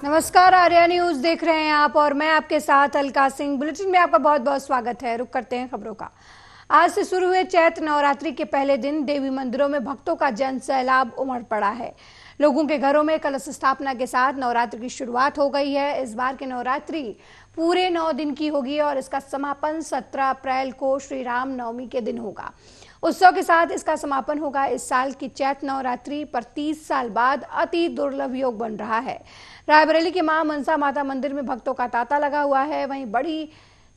नमस्कार, आर्या न्यूज देख रहे हैं आप और मैं आपके साथ अलका सिंह। बुलेटिन में आपका बहुत बहुत स्वागत है। रुक करते हैं खबरों का। आज से शुरू हुए चैत्र नवरात्रि के पहले दिन देवी मंदिरों में भक्तों का जन सैलाब उमड़ पड़ा है। लोगों के घरों में कलश स्थापना के साथ नवरात्रि की शुरुआत हो गई है। इस बार की नवरात्रि पूरे 9 दिन की होगी और इसका समापन 17 अप्रैल को श्री राम नवमी के दिन होगा। उत्सव के साथ इसका समापन होगा। इस साल की चैत्र नवरात्रि पर 30 साल बाद अति दुर्लभ योग बन रहा है। रायबरेली के मां मनसा माता मंदिर में भक्तों का तांता लगा हुआ है। वहीं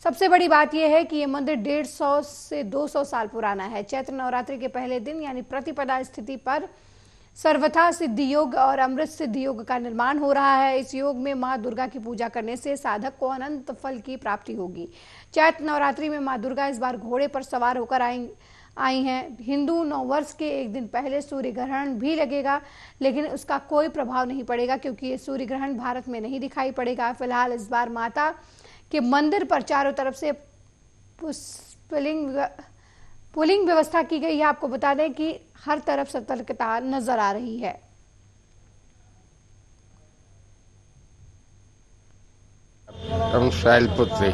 सबसे बड़ी बात यह है कि यह मंदिर 150 से 200 साल पुराना है। चैत्र नवरात्रि के पहले दिन यानी प्रतिपदा स्थिति पर सर्वथा सिद्धि योग और अमृत सिद्धि योग का निर्माण हो रहा है। इस योग में मां दुर्गा की पूजा करने से साधक को अनंत फल की प्राप्ति होगी। चैत्र नवरात्रि में मां दुर्गा इस बार घोड़े पर सवार होकर आई हैं। हिंदू नववर्ष के एक दिन पहले सूर्य ग्रहण भी लगेगा, लेकिन उसका कोई प्रभाव नहीं पड़ेगा क्योंकि ये सूर्य ग्रहण भारत में नहीं दिखाई पड़ेगा। फिलहाल इस बार माता के मंदिर पर चारों तरफ से पुलिंग व्यवस्था की गई है। आपको बता दें कि हर तरफ सतर्कता नजर आ रही है। शैलपुत्री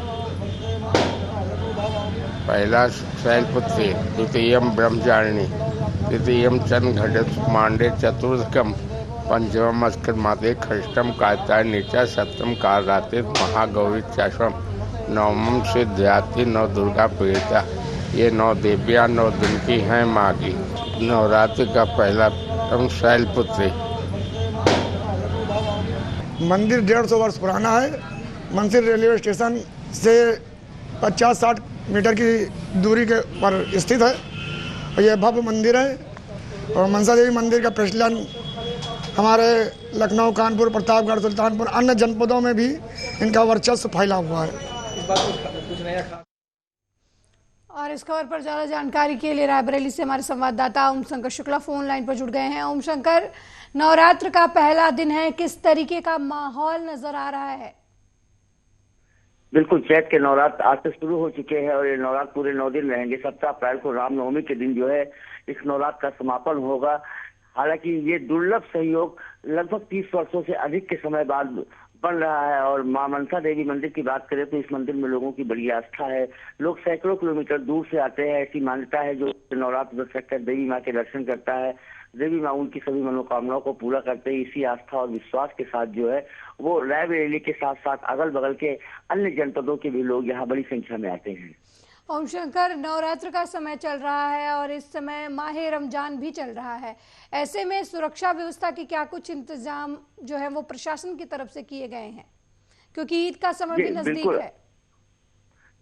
पहला शैलपुत्री, द्वितीयम ब्रह्मचारिणी, तृतीयम चंद्रघट मांडे, चतुर्थकम पंचमम अस्करमाते, षष्ठम कात्याय नीचा, सप्तम कालरात्रि महागौरी चाशम, नवमम सिद्ध्याति, नौ दुर्गा पीड़िता। ये 9 देवियाँ 9 दिन की हैं माँ की। नवरात्रि का पहला शैलपुत्री। मंदिर 150 वर्ष पुराना है। मंदिर रेलवे स्टेशन से 50-60 मीटर की दूरी के पर स्थित है और यह भव्य मंदिर है। और मनसा देवी मंदिर का प्रचलन हमारे लखनऊ, कानपुर, प्रतापगढ़, सुल्तानपुर, अन्य जनपदों में भी इनका वर्चस्व फैला हुआ है। और इस खबर पर ज्यादा जानकारी के लिए रायबरेली से हमारे संवाददाता ओम शंकर शुक्ला फोन लाइन पर जुड़ गए हैं। ओम शंकर, नवरात्र का पहला दिन है, किस तरीके का माहौल नजर आ रहा है? बिल्कुल, चैत्र के नवरात्र आज से शुरू हो चुके हैं और ये नवरात्र पूरे 9 दिन रहेंगे। 17 अप्रैल को रामनवमी के दिन जो है इस नवरात्र का समापन होगा। हालांकि ये दुर्लभ सहयोग लगभग 30 वर्षों से अधिक के समय बाद बन रहा है। और मां मनसा देवी मंदिर की बात करें तो इस मंदिर में लोगों की बड़ी आस्था है। लोग सैकड़ों किलोमीटर दूर से आते हैं। ऐसी मान्यता है जो नवरात्र व्रत रखकर देवी माँ के दर्शन करता है, देवी माँ उनकी सभी मनोकामनाओं को पूरा करते हैं। इसी आस्था और विश्वास के साथ जो है वो रायबरेली के साथ साथ अगल बगल के अन्य जनपदों के भी लोग यहाँ बड़ी संख्या में आते हैं। ओम शंकर, नवरात्र का समय चल रहा है और इस समय माहे रमजान भी चल रहा है। ऐसे में सुरक्षा व्यवस्था के क्या कुछ इंतजाम जो है वो प्रशासन की तरफ से किए गए हैं, क्योंकि ईद का समय भी नजदीक है?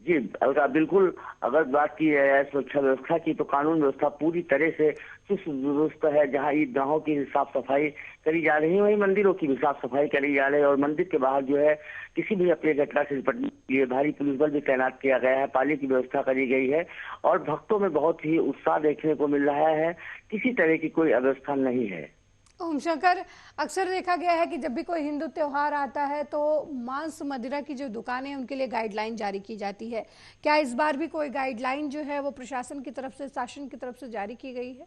जी अलका, बिल्कुल। अगर बात की जाए सुरक्षा व्यवस्था की तो कानून व्यवस्था पूरी तरह से चुस्त दुरुस्त है। जहां ईदगाहों की साफ सफाई करी जा रही है, वहीं मंदिरों की भी साफ सफाई करी जा रही है। और मंदिर के बाहर जो है किसी भी अपनी घटना से निपटने के लिए भारी पुलिस बल भी तैनात किया गया है। पाली की व्यवस्था करी गई है और भक्तों में बहुत ही उत्साह देखने को मिल रहा है। किसी तरह की कोई अव्यवस्था नहीं है। ओम शंकर, अक्सर देखा गया है कि जब भी कोई हिंदू त्योहार आता है तो मांस मदिरा की जो दुकानें हैं उनके लिए गाइडलाइन जारी की जाती है। क्या इस बार भी कोई गाइडलाइन जो है वो प्रशासन की तरफ से, शासन की तरफ से जारी की गई है?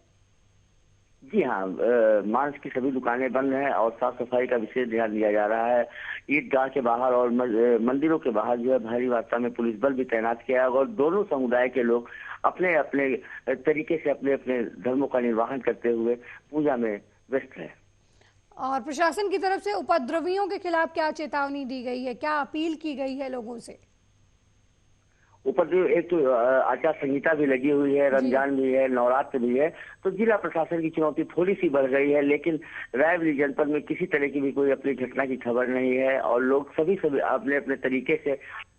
जी हाँ, मांस की सभी दुकानें बंद हैं और साफ सफाई का विशेष ध्यान दिया जा रहा है। ईदगाह के बाहर और मंदिरों के बाहर जो है भारी मात्रा में पुलिस बल भी तैनात किया है और दोनों समुदाय के लोग अपने अपने तरीके से अपने अपने धर्मों का निर्वहन करते हुए पूजा में व्यस्त है। और प्रशासन की तरफ से उपद्रवियों के खिलाफ क्या चेतावनी दी गई है, क्या अपील की गई है लोगों से? उपद्रव, एक तो आचार संहिता भी लगी हुई है, रमजान भी है, नवरात्र भी है, तो जिला प्रशासन की चुनौती थोड़ी सी बढ़ गई है। लेकिन रायबरेली जनपद में किसी तरह की भी कोई अपनी घटना की खबर नहीं है और लोग सभी अपने अपने तरीके से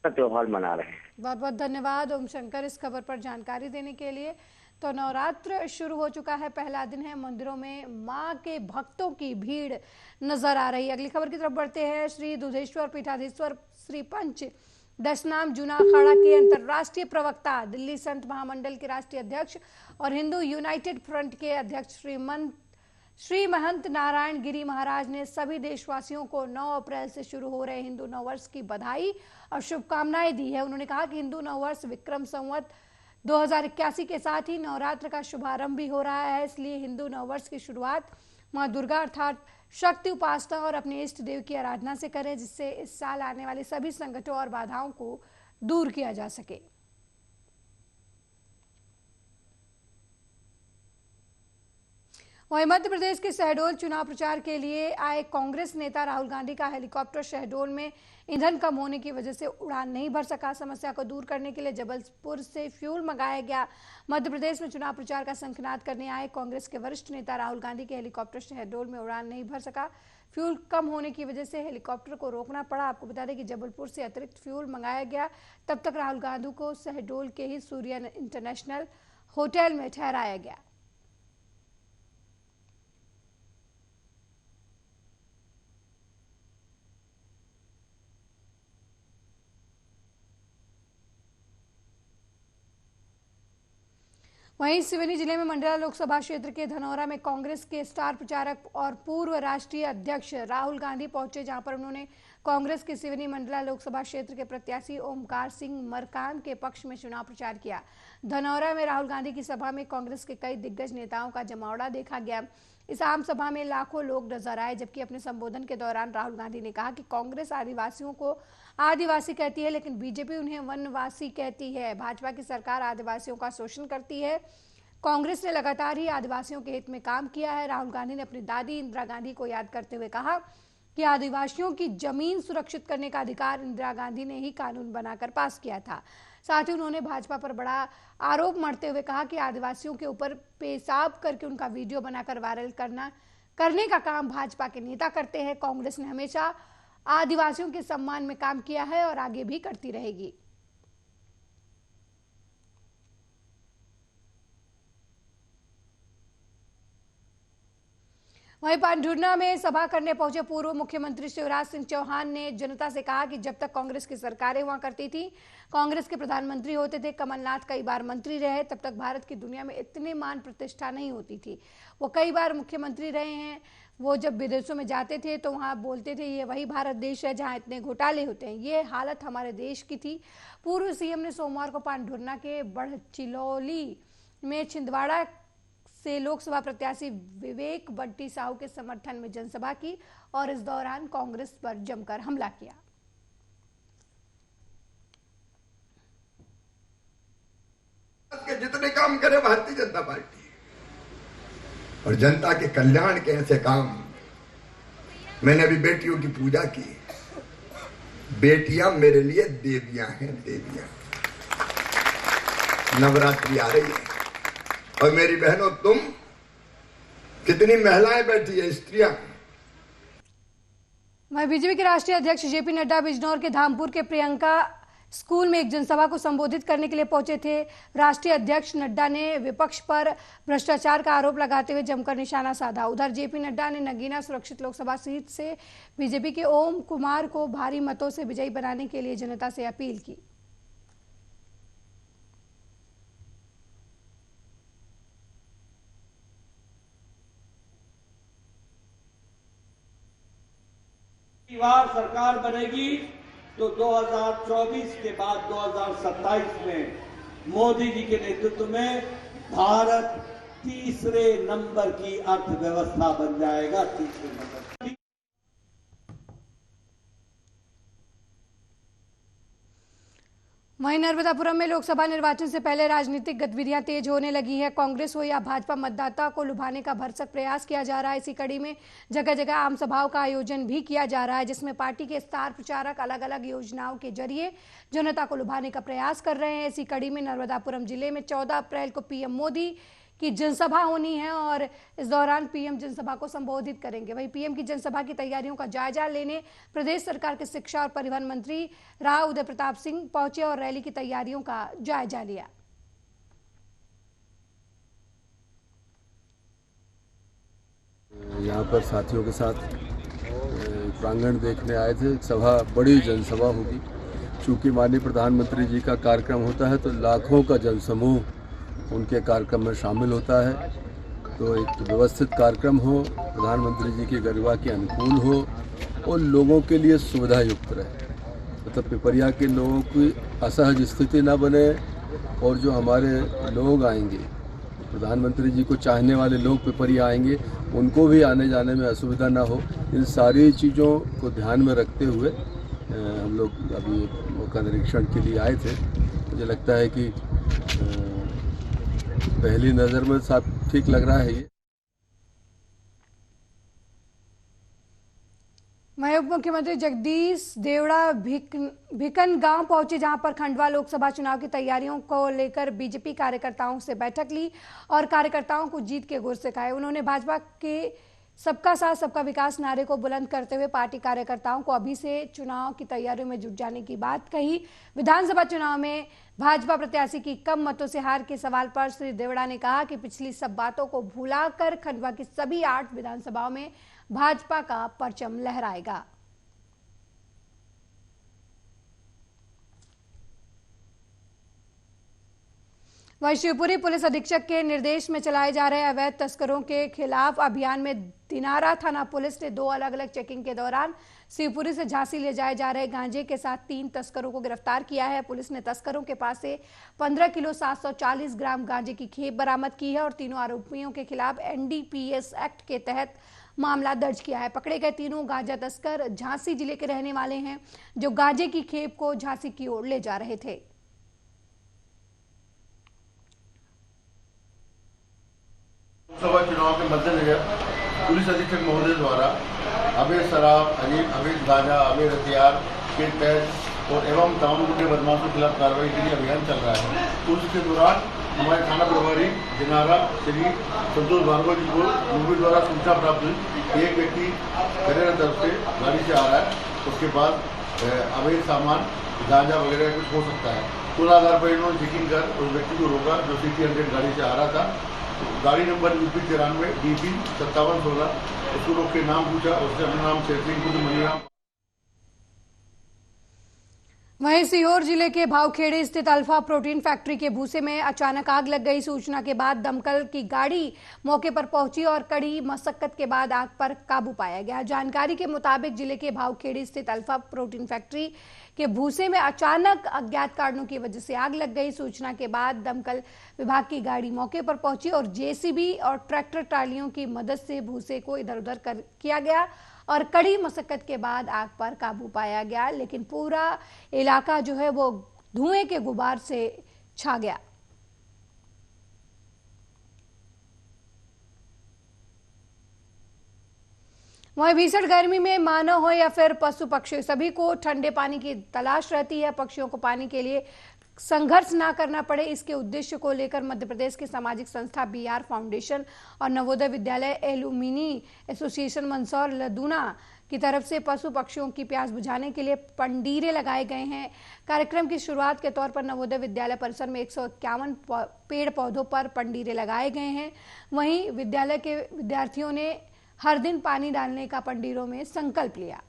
त्योहार मना रहे हैं। बहुत बहुत धन्यवाद ओम शंकर इस खबर पर जानकारी देने के लिए। तो नवरात्र शुरू हो चुका है, पहला दिन है। मंदिरों में मां के भक्तों की भीड़ नजर आ रही है। अगली खबर की तरफ बढ़ते हैं। श्री दुधेश्वर पीठाधीश्वर श्री पंच दशनाम जूना अखाड़ा के अंतर्राष्ट्रीय प्रवक्ता, दिल्ली संत महामंडल के राष्ट्रीय अध्यक्ष और हिंदू यूनाइटेड फ्रंट के अध्यक्ष श्री महंत नारायण गिरी महाराज ने सभी देशवासियों को 9 अप्रैल से शुरू हो रहे हिंदू नववर्ष की बधाई और शुभकामनाएं दी है। उन्होंने कहा कि हिंदू नववर्ष विक्रम संवत 2081 के साथ ही नवरात्र का शुभारंभ भी हो रहा है, इसलिए हिंदू नववर्ष की शुरुआत मां दुर्गा अर्थात शक्ति उपासना और अपने इष्ट देव की आराधना से करें, जिससे इस साल आने वाले सभी संकटों और बाधाओं को दूर किया जा सके। वहीं मध्य प्रदेश के शहडोल चुनाव प्रचार के लिए आए कांग्रेस नेता राहुल गांधी का हेलीकॉप्टर शहडोल में ईंधन कम होने की वजह से उड़ान नहीं भर सका। समस्या को दूर करने के लिए जबलपुर से फ्यूल मंगाया गया। मध्य प्रदेश में चुनाव प्रचार का शंखनाद करने आए कांग्रेस के वरिष्ठ नेता राहुल गांधी के हेलीकॉप्टर शहडोल में उड़ान नहीं भर सका। फ्यूल कम होने की वजह से हेलीकॉप्टर को रोकना पड़ा। आपको बता दें कि जबलपुर से अतिरिक्त फ्यूल मंगाया गया। तब तक राहुल गांधी को शहडोल के ही सूर्या इंटरनेशनल होटल में ठहराया गया। वहीं सिवनी जिले में मंडला लोकसभा क्षेत्र के धनौरा में कांग्रेस के स्टार प्रचारक और पूर्व राष्ट्रीय अध्यक्ष राहुल गांधी पहुंचे, जहां पर उन्होंने कांग्रेस के सिवनी मंडला लोकसभा क्षेत्र के प्रत्याशी ओमकार सिंह मरकाम के पक्ष में चुनाव प्रचार किया। धनौरा में राहुल गांधी की सभा में कांग्रेस के कई दिग्गज नेताओं का जमावड़ा देखा गया। इस आम सभा में लाखों लोग नजर आए, जबकि अपने संबोधन के दौरान राहुल गांधी ने कहा कि कांग्रेस आदिवासियों को आदिवासी कहती है, लेकिन बीजेपी उन्हें वनवासी कहती है। भाजपा की सरकार आदिवासियों का शोषण करती है। कांग्रेस ने लगातार ही आदिवासियों के हित में काम किया है। राहुल गांधी ने अपनी दादी इंदिरा गांधी को याद करते हुए कहा कि आदिवासियों की जमीन सुरक्षित करने का अधिकार इंदिरा गांधी ने ही कानून बनाकर पास किया था। साथ ही उन्होंने भाजपा पर बड़ा आरोप मढ़ते हुए कहा कि आदिवासियों के ऊपर पेशाब करके उनका वीडियो बनाकर वायरल करने का काम भाजपा के नेता करते हैं। कांग्रेस ने हमेशा आदिवासियों के सम्मान में काम किया है और आगे भी करती रहेगी। वहीं पांढुर्ना में सभा करने पहुंचे पूर्व मुख्यमंत्री शिवराज सिंह चौहान ने जनता से कहा कि जब तक कांग्रेस की सरकारें हुआ करती थी, कांग्रेस के प्रधानमंत्री होते थे, कमलनाथ कई बार मंत्री रहे, तब तक भारत की दुनिया में इतनी मान प्रतिष्ठा नहीं होती थी। वो कई बार मुख्यमंत्री रहे हैं। वो जब विदेशों में जाते थे तो वहाँ बोलते थे ये वही भारत देश है जहाँ इतने घोटाले होते हैं। ये हालत हमारे देश की थी। पूर्व सीएम ने सोमवार को पांढुर्ना के बढ़चिलौली में छिंदवाड़ा से लोकसभा प्रत्याशी विवेक बंटी साहू के समर्थन में जनसभा की और इस दौरान कांग्रेस पर जमकर हमला किया। के जितने काम करे भारतीय जनता पार्टी और जनता के कल्याण के ऐसे काम। मैंने अभी बेटियों की पूजा की। बेटियां मेरे लिए देवियां हैं, देवियां। नवरात्रि आ रही है और मेरी बहनों, तुम कितनी महिलाएं बैठी है, स्त्रियां। वहीं बीजेपी के राष्ट्रीय अध्यक्ष जेपी नड्डा बिजनौर के धामपुर के प्रियंका स्कूल में एक जनसभा को संबोधित करने के लिए पहुंचे थे। राष्ट्रीय अध्यक्ष नड्डा ने विपक्ष पर भ्रष्टाचार का आरोप लगाते हुए जमकर निशाना साधा। उधर जेपी नड्डा ने नगीना सुरक्षित लोकसभा सीट से बीजेपी के ओम कुमार को भारी मतों से विजयी बनाने के लिए जनता से अपील की। बार सरकार बनेगी तो 2024 के बाद 2027 में मोदी जी के नेतृत्व में भारत तीसरे नंबर की अर्थव्यवस्था बन जाएगा। तीसरे नंबर। वहीं नर्मदापुरम में लोकसभा निर्वाचन से पहले राजनीतिक गतिविधियां तेज होने लगी है। कांग्रेस हो या भाजपा, मतदाता को लुभाने का भरसक प्रयास किया जा रहा है। इसी कड़ी में जगह जगह आम सभाओं का आयोजन भी किया जा रहा है, जिसमें पार्टी के स्टार प्रचारक अलग अलग योजनाओं के जरिए जनता को लुभाने का प्रयास कर रहे हैं। इसी कड़ी में नर्मदापुरम जिले में 14 अप्रैल को पीएम मोदी की जनसभा होनी है और इस दौरान पीएम जनसभा को संबोधित करेंगे। वहीं पीएम की जनसभा की तैयारियों का जायजा लेने प्रदेश सरकार के शिक्षा और परिवहन मंत्री राव उदय प्रताप सिंह पहुंचे और रैली की तैयारियों का जायजा लिया। यहाँ पर साथियों के साथ प्रांगण देखने आए थे। सभा बड़ी जनसभा होगी। चूंकि माननीय प्रधानमंत्री जी का कार्यक्रम होता है तो लाखों का जनसमूह उनके कार्यक्रम में शामिल होता है। तो एक व्यवस्थित कार्यक्रम हो, प्रधानमंत्री जी की गरिमा के अनुकूल हो और लोगों के लिए सुविधा युक्त रहे। मतलब पिपरिया के लोगों की असहज स्थिति न बने और जो हमारे लोग आएंगे प्रधानमंत्री जी को चाहने वाले लोग पिपरिया आएंगे, उनको भी आने जाने में असुविधा ना हो, इन सारी चीज़ों को ध्यान में रखते हुए हम लोग अभी मौका निरीक्षण के लिए आए थे। मुझे लगता है कि पहली नज़र में साफ ठीक लग रहा है ये। वहीं उप मुख्यमंत्री जगदीश देवड़ा भिकन गांव पहुंचे, जहां पर खंडवा लोकसभा चुनाव की तैयारियों को लेकर बीजेपी कार्यकर्ताओं से बैठक ली और कार्यकर्ताओं को जीत के गुर सिखाए। उन्होंने भाजपा के सबका साथ सबका विकास नारे को बुलंद करते हुए पार्टी कार्यकर्ताओं को अभी से चुनाव की तैयारियों में जुट जाने की बात कही। विधानसभा चुनाव में भाजपा प्रत्याशी की कम मतों से हार के सवाल पर श्री देवड़ा ने कहा कि पिछली सब बातों को भुलाकर खंडवा की सभी 8 विधानसभाओं में भाजपा का परचम लहराएगा। वहीं शिवपुरी पुलिस अधीक्षक के निर्देश में चलाए जा रहे अवैध तस्करों के खिलाफ अभियान में दिनारा थाना पुलिस ने 2 अलग-अलग चेकिंग के दौरान शिवपुरी से झांसी ले जाए जा रहे गांजे के साथ 3 तस्करों को गिरफ्तार किया है। पुलिस ने तस्करों के पास से 15 किलो 740 ग्राम गांजे की खेप बरामद की है और तीनों आरोपियों के खिलाफ NDPS एक्ट के तहत मामला दर्ज किया है। पकड़े गए तीनों गांजा तस्कर झांसी जिले के रहने वाले हैं, जो गांजे की खेप को झांसी की ओर ले जा रहे थे। लोकसभा चुनाव के मद्देनजर पुलिस अधीक्षक महोदय द्वारा अवैध शराब, अवैध गांजा, अवैध हथियार के तहत और एवं तमाम गुंडे बदमाशों के खिलाफ कार्रवाई के लिए अभियान चल रहा है। उसके दौरान हमारे थाना प्रभारी दिनारा श्री संतोष भार्गव जी को मूवी द्वारा सूचना प्राप्त हुई कि एक व्यक्ति करेरा तरफ से गाड़ी से आ रहा है, उसके बाद अवैध सामान गांजा वगैरह कुछ हो सकता है। उस आधार पर इन्होंने चेकिंग कर उस व्यक्ति को रोका जो CT 100 गाड़ी से आ रहा था। गाड़ी नंबर UP 93 DP 5716, उसको लोग के नाम पूछा, उसने अपना नाम शेरसिंह खुद मनीराम। वहीं सीहोर जिले के भावखेड़े स्थित अल्फा प्रोटीन फैक्ट्री के भूसे में अचानक आग लग गई। सूचना के बाद दमकल की गाड़ी मौके पर पहुंची और कड़ी मशक्कत के बाद आग पर काबू पाया गया। जानकारी के मुताबिक जिले के भावखेड़े स्थित अल्फा प्रोटीन फैक्ट्री के भूसे में अचानक अज्ञात कारणों की वजह से आग लग गई। सूचना के बाद दमकल विभाग की गाड़ी मौके पर पहुंची और JCB और ट्रैक्टर ट्रालियों की मदद से भूसे को इधर उधर किया गया और कड़ी मशक्कत के बाद आग पर काबू पाया गया, लेकिन पूरा इलाका जो है वो धुएं के गुबार से छा गया। वहीं भीषण गर्मी में मानव हो या फिर पशु पक्षी, सभी को ठंडे पानी की तलाश रहती है। पक्षियों को पानी के लिए संघर्ष ना करना पड़े, इसके उद्देश्य को लेकर मध्य प्रदेश की सामाजिक संस्था BR फाउंडेशन और नवोदय विद्यालय एलुमिनी एसोसिएशन मंदसौर लदूना की तरफ से पशु पक्षियों की प्यास बुझाने के लिए पंडीरे लगाए गए हैं। कार्यक्रम की शुरुआत के तौर पर नवोदय विद्यालय परिसर में 151 पेड़ पौधों पर पंडीरे लगाए गए हैं। वहीं विद्यालय के विद्यार्थियों ने हर दिन पानी डालने का पंडीरों में संकल्प लिया।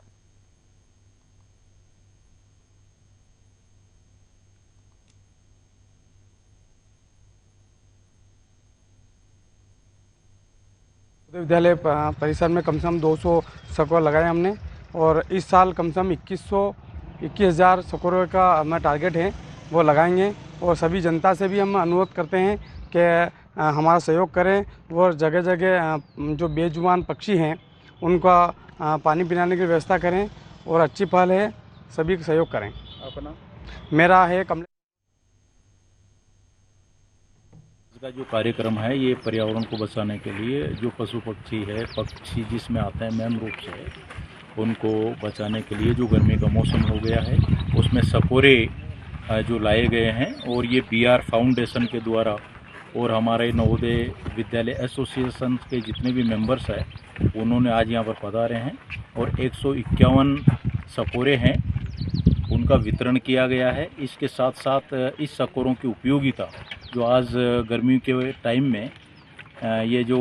विद्यालय परिसर में कम से कम 200 सकोर लगाए हमने और इस साल कम से कम 21,000 सकोरों का हमारा टारगेट है, वो लगाएंगे। और सभी जनता से भी हम अनुरोध करते हैं कि हमारा सहयोग करें और जगह जगह जो बेजुबान पक्षी हैं उनका पानी पिलाने की व्यवस्था करें और अच्छी पहल है, सभी सहयोग करें। अपना मेरा है कमल का जो कार्यक्रम है ये पर्यावरण को बचाने के लिए जो पशु पक्षी है, पक्षी जिसमें आते हैं मेन रूप से उनको बचाने के लिए जो गर्मी का मौसम हो गया है उसमें सकोरे जो लाए गए हैं और ये BR फाउंडेशन के द्वारा और हमारे नवोदय विद्यालय एसोसिएशन के जितने भी मेंबर्स हैं उन्होंने आज यहाँ पर पधारे हैं और 151 सकोरे हैं उनका वितरण किया गया है। इसके साथ साथ इस सकोरों की उपयोगिता जो आज गर्मी के टाइम में ये जो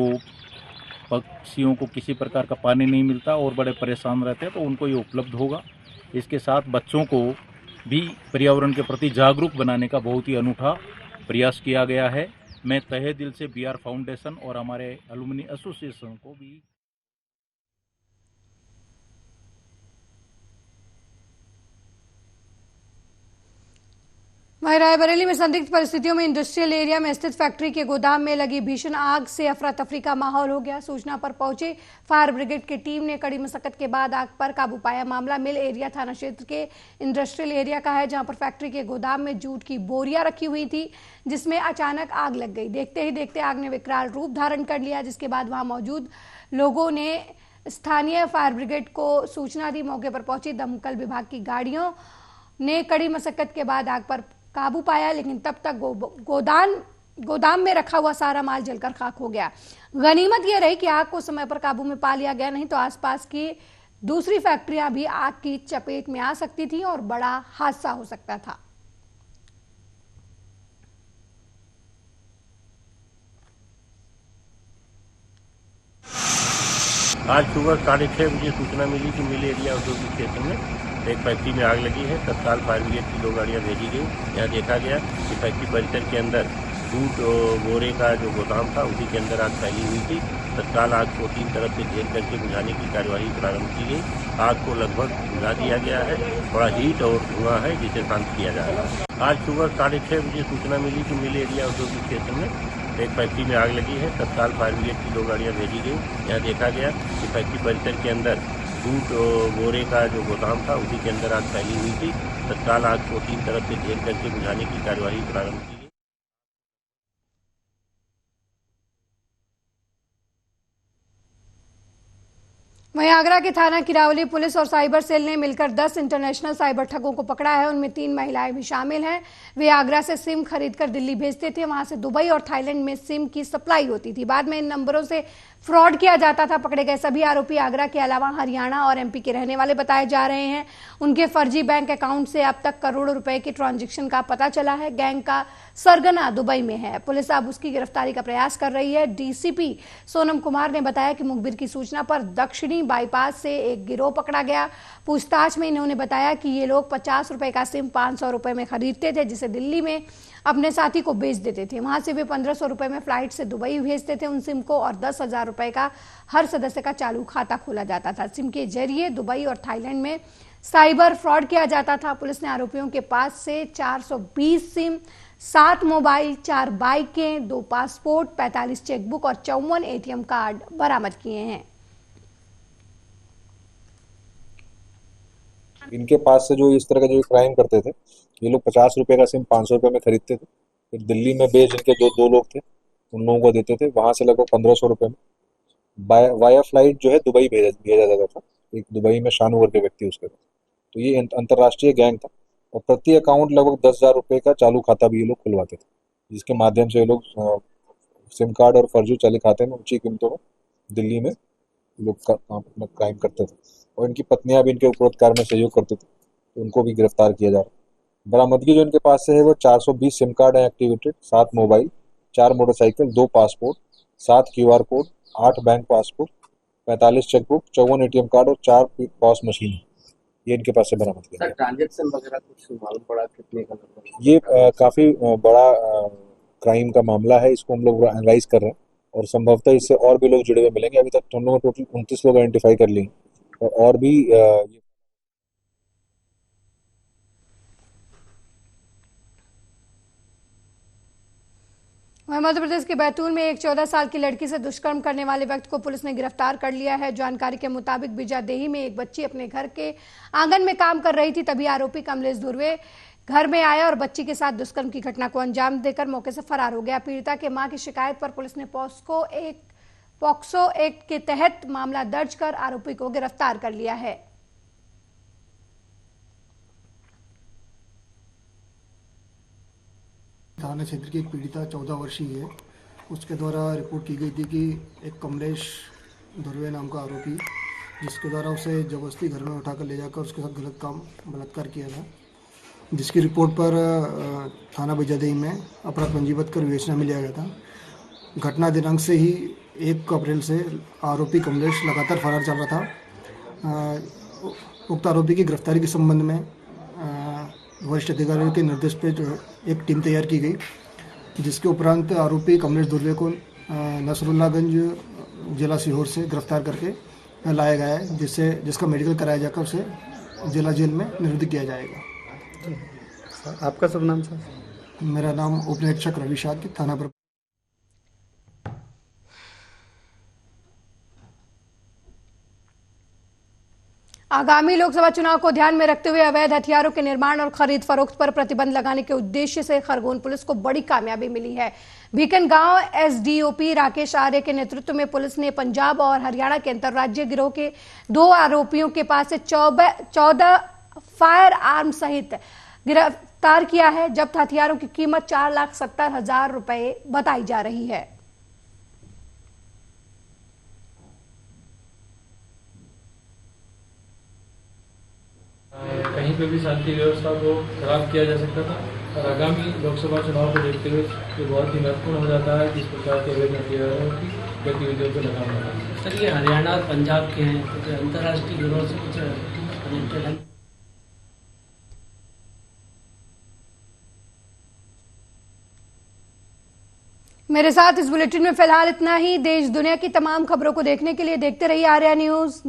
पक्षियों को किसी प्रकार का पानी नहीं मिलता और बड़े परेशान रहते हैं तो उनको ये उपलब्ध होगा। इसके साथ बच्चों को भी पर्यावरण के प्रति जागरूक बनाने का बहुत ही अनूठा प्रयास किया गया है। मैं तहे दिल से BR फाउंडेशन और हमारे एलुमनी एसोसिएशन को भी वहीं रायबरेली में संदिग्ध परिस्थितियों में इंडस्ट्रियल एरिया में स्थित फैक्ट्री के गोदाम में लगी भीषण आग से अफरा तफरी का माहौल हो गया। सूचना पर पहुंचे फायर ब्रिगेड की टीम ने कड़ी मशक्कत के बाद आग पर काबू पाया। मामला मिल एरिया थाना क्षेत्र के इंडस्ट्रियल एरिया का है, जहां पर फैक्ट्री के गोदाम में जूट की बोरियां रखी हुई थी, जिसमें अचानक आग लग गई। देखते ही देखते आग ने विकराल रूप धारण कर लिया, जिसके बाद वहां मौजूद लोगों ने स्थानीय फायर ब्रिगेड को सूचना दी। मौके पर पहुंची दमकल विभाग की गाड़ियों ने कड़ी मशक्कत के बाद आग पर काबू पाया, लेकिन तब तक गोदाम में रखा हुआ सारा माल जलकर खाक हो गया। गनीमत यह रही कि आग को समय पर काबू में पा लिया गया, नहीं तो आसपास की दूसरी फैक्ट्रियां भी आग की चपेट में आ सकती थी और बड़ा हादसा हो सकता था। आज सुबह 6:30 बजे सूचना मिली कि मिल एरिया औद्योगिक क्षेत्र में एक फैक्ट्री में आग लगी है। तत्काल फायर ब्रिगेड की 2 गाड़ियां भेजी गई। यहाँ देखा गया कि फैक्ट्री परिसर के अंदर जूट बोरे का जो गोदाम था उसी के अंदर आग फैली हुई थी। तत्काल आग को 3 तरफ से घेर करके बुझाने की कार्यवाही प्रारंभ की गई। आग को लगभग बुझा दिया गया है। थोड़ा हीट और धुआं है जिसे शांत किया जा रहा है। आज सुबह 6:30 बजे सूचना मिली कि मिल एरिया औद्योगिक क्षेत्र में एक फैक्ट्री में आग लगी है। तत्काल फायर ब्रिगेड की 2 गाड़ियां भेजी गई। यहाँ देखा गया कि फैक्ट्री परिसर के अंदर जूट बोरे का जो गोदाम था उसी के अंदर आग फैली हुई थी। तत्काल आग को 3 तरफ से घेर करके बुझाने की कार्यवाही प्रारंभ की गई। वहीं आगरा के थाना किरावली पुलिस और साइबर सेल ने मिलकर 10 इंटरनेशनल साइबर ठगों को पकड़ा है। उनमें 3 महिलाएं भी शामिल हैं। वे आगरा से सिम खरीदकर दिल्ली भेजते थे, वहां से दुबई और थाईलैंड में सिम की सप्लाई होती थी। बाद में इन नंबरों से फ्रॉड किया जाता था। पकड़े गए सभी आरोपी आगरा के अलावा हरियाणा और एमपी के रहने वाले बताए जा रहे हैं। उनके फर्जी बैंक अकाउंट से अब तक करोड़ों रुपए के ट्रांजैक्शन का पता चला है। गैंग का सरगना दुबई में है। पुलिस अब उसकी गिरफ्तारी का प्रयास कर रही है। डीसीपी सोनम कुमार ने बताया कि मुखबिर की सूचना पर दक्षिणी बाईपास से एक गिरोह पकड़ा गया। पूछताछ में इन्होंने बताया कि ये लोग 50 रुपए का सिम 500 रुपए में खरीदते थे, जिसे दिल्ली में अपने साथी को बेच देते थे। वहां से वे 1500 रुपए में फ्लाइट से दुबई भेजते थे उन सिम को, और 10,000 रुपए का हर सदस्य का चालू खाता खोला जाता था। सिम के जरिए दुबई और थाईलैंड में साइबर फ्रॉड किया जाता था। पुलिस ने आरोपियों के पास से 420 सिम, 7 मोबाइल, 4 बाइकें, 2 पासपोर्ट, 45 चेकबुक और 54 एटीएम कार्ड बरामद किए हैं। इनके पास से जो इस तरह का जो क्राइम करते थे, ये लोग 50 रुपए का सिम 500 रुपए में खरीदते थे, फिर दिल्ली में बेच इनके दो लोग थे, उन लोगों को देते थे। वहां से लगभग 1500 रुपए में वाया फ्लाइट जो है दुबई भेजा जाता था। एक दुबई में शानूवर के व्यक्ति उसके। तो ये अंतर्राष्ट्रीय गैंग था और प्रति अकाउंट लगभग 10,000 रुपए का चालू खाता भी ये लोग खुलवाते थे, जिसके माध्यम से ये लोग सिम कार्ड और फर्जी चालू खाते में ऊंची कीमतों में दिल्ली में लोग अपना क्राइम करते थे। और इनकी पत्नियां भी इनके उपरोत्कार में सहयोग करते थे, तो उनको भी गिरफ्तार किया जा रहा है। बरामदगी जो इनके पास से है वो 420 सिम कार्ड है activated, 7 mobile, 4 motorcycle, 2 passport, 7 QR code, 8 bank passport, 45 chequebook, 54 ATM card और 4 पॉस मशीन है। ये इनके पास से बरामद किया। ट्रांजैक्शन वगैरह कुछ मालूम पड़ा कितने का? ये काफी बड़ा क्राइम का मामला है। इसको हम लोग एनालाइज कर रहे हैं और संभवतः इससे और भी लोग जुड़े हुए मिलेंगे। अभी तक हम लोगों टोटल 29 लोग आइडेंटिफाई कर लिए और भी मध्य प्रदेश के बैतूल में एक 14 साल की लड़की से दुष्कर्म करने वाले व्यक्ति को पुलिस ने गिरफ्तार कर लिया है। जानकारी के मुताबिक बिजादेही में एक बच्ची अपने घर के आंगन में काम कर रही थी, तभी आरोपी कमलेश धुर्वे घर में आया और बच्ची के साथ दुष्कर्म की घटना को अंजाम देकर मौके से फरार हो गया। पीड़िता के मां की शिकायत पर पुलिस ने पॉक्सो एक्ट के तहत मामला दर्ज कर आरोपी को गिरफ्तार कर लिया है। थाना क्षेत्र की एक पीड़िता 14 वर्षीय है, उसके द्वारा रिपोर्ट की गई थी कि एक कमलेश धुर्वे नाम का आरोपी, जिसके द्वारा उसे जबरदस्ती घर में उठाकर ले जाकर उसके साथ गलत काम बलात्कार किया था, जिसकी रिपोर्ट पर थाना बिजादेही में अपराध पंजीबद्ध कर विवेचना में लिया गया था। घटना दिनांक से ही 1 अप्रैल से आरोपी कमलेश लगातार फरार चल रहा था। उक्त आरोपी की गिरफ्तारी के संबंध में वरिष्ठ अधिकारियों के निर्देश पर एक टीम तैयार की गई, जिसके उपरांत आरोपी कमलेश धुर्वे को नसरुल्लागंज जिला सीहोर से गिरफ्तार करके लाया गया है, जिसका मेडिकल कराया जाकर उसे जिला जेल में निरुद्ध किया जाएगा। आपका शुभ नाम सर? मेरा नाम उप निरीक्षक रवि शाक्य, थाना पर। आगामी लोकसभा चुनाव को ध्यान में रखते हुए अवैध हथियारों के निर्माण और खरीद फरोख्त पर प्रतिबंध लगाने के उद्देश्य से खरगोन पुलिस को बड़ी कामयाबी मिली है। बीकन गांव एसडीओपी राकेश आर्य के नेतृत्व में पुलिस ने पंजाब और हरियाणा के अंतर्राज्यीय गिरोह के 2 आरोपियों के पास से 14 फायर आर्म सहित गिरफ्तार किया है। जब्त हथियारों की कीमत 4,70,000 रुपए बताई जा रही है। कहीं पे भी शांति व्यवस्था को खराब किया जा सकता था और आगामी लोकसभा चुनाव को देखते हुए ये बहुत ही महत्वपूर्ण हो जाता है कि इस प्रकार के अवैध हथियारों की गतिविधियों को लगाम लगाना। सर, ये हरियाणा और पंजाब के हैं, कुछ अंतर्राष्ट्रीय गिरोह से कुछ कनेक्टेड है। मेरे साथ इस बुलेटिन में फिलहाल इतना ही। देश दुनिया की तमाम खबरों को देखने के लिए देखते रहिए आर्या न्यूज।